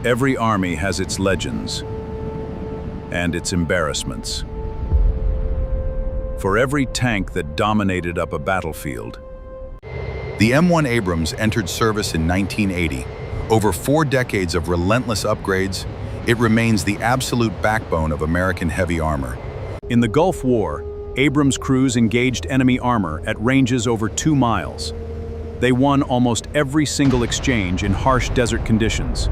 Every army has its legends and its embarrassments. For every tank that dominated up a battlefield, The M1 Abrams entered service in 1980. Over 4 decades of relentless upgrades, it remains the absolute backbone of American heavy armor. in the Gulf War, Abrams crews engaged enemy armor at ranges over 2 miles. They won almost every single exchange in harsh desert conditions.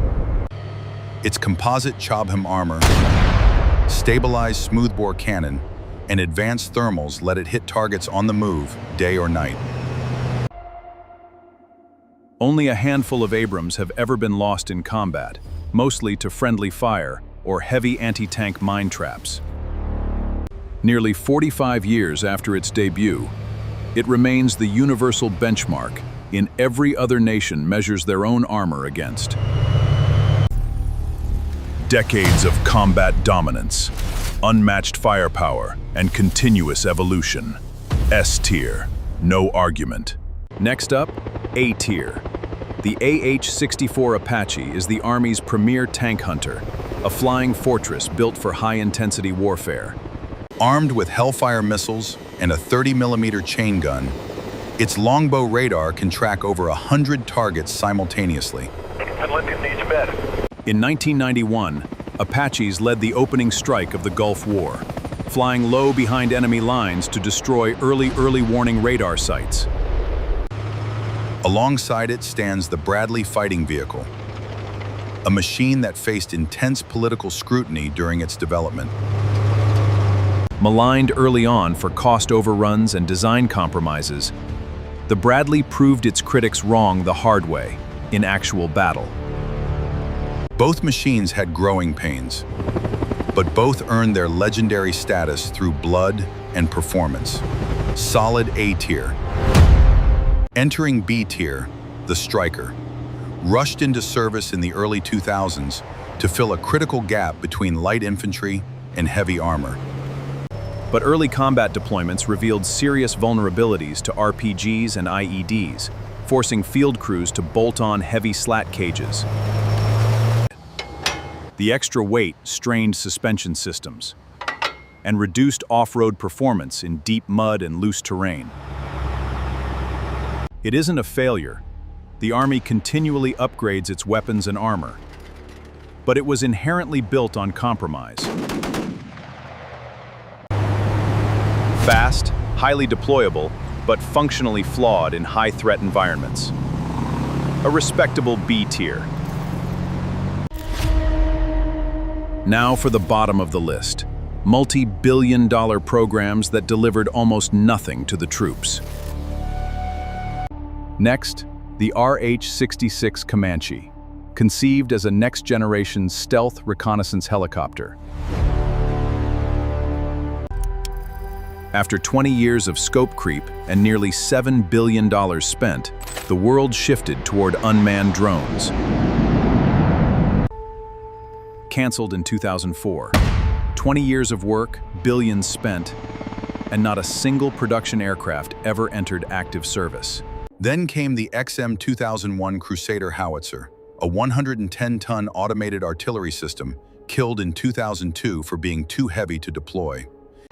Its composite Chobham armor, stabilized smoothbore cannon, and advanced thermals let it hit targets on the move, day or night. Only a handful of Abrams have ever been lost in combat, mostly to friendly fire or heavy anti-tank mine traps. Nearly 45 years after its debut, it remains the universal benchmark in every other nation measures their own armor against. Decades of combat dominance, unmatched firepower, and continuous evolution. S tier, no argument. Next up, A tier. The AH-64 Apache is the Army's premier tank hunter, a flying fortress built for high-intensity warfare. Armed with Hellfire missiles and a 30mm chain gun, its longbow radar can track over 100 targets simultaneously. In 1991, Apaches led the opening strike of the Gulf War, flying low behind enemy lines to destroy early warning radar sites. Alongside it stands the Bradley fighting vehicle, a machine that faced intense political scrutiny during its development. Maligned early on for cost overruns and design compromises, the Bradley proved its critics wrong the hard way in actual battle. Both machines had growing pains, but both earned their legendary status through blood and performance. Solid A tier. Entering B tier, the Striker, rushed into service in the early 2000s to fill a critical gap between light infantry and heavy armor. But early combat deployments revealed serious vulnerabilities to RPGs and IEDs, forcing field crews to bolt on heavy slat cages. The extra weight strained suspension systems and reduced off-road performance in deep mud and loose terrain. It isn't a failure. The Army continually upgrades its weapons and armor, but it was inherently built on compromise. Fast, highly deployable, but functionally flawed in high-threat environments. A respectable B tier. Now for the bottom of the list. Multi-billion-dollar programs that delivered almost nothing to the troops. Next, the RH-66 Comanche, conceived as a next-generation stealth reconnaissance helicopter. After 20 years of scope creep and nearly $7 billion spent, the world shifted toward unmanned drones. Canceled in 2004. 20 years of work, billions spent, and not a single production aircraft ever entered active service. Then came the XM-2001 Crusader howitzer, a 110-ton automated artillery system, killed in 2002 for being too heavy to deploy.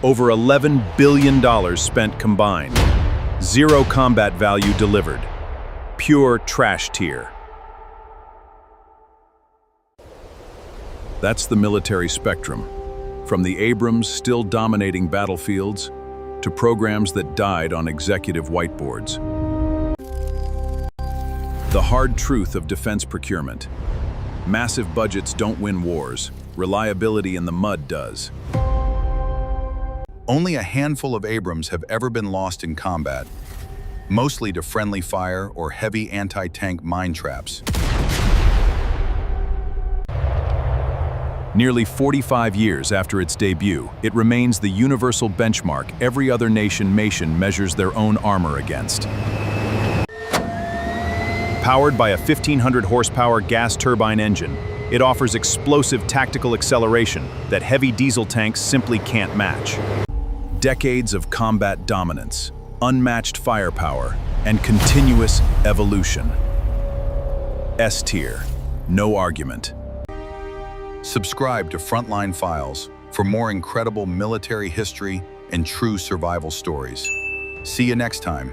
Over $11 billion spent combined. Zero combat value delivered. Pure trash tier. That's the military spectrum. From the Abrams still dominating battlefields to programs that died on executive whiteboards. The hard truth of defense procurement. Massive budgets don't win wars. Reliability in the mud does. Only a handful of Abrams have ever been lost in combat, mostly to friendly fire or heavy anti-tank mine traps. Nearly 45 years after its debut, it remains the universal benchmark every other nation measures their own armor against. Powered by a 1,500 horsepower gas turbine engine, it offers explosive tactical acceleration that heavy diesel tanks simply can't match. Decades of combat dominance, unmatched firepower, and continuous evolution. S tier, no argument. Subscribe to Frontline Files for more incredible military history and true survival stories. See you next time.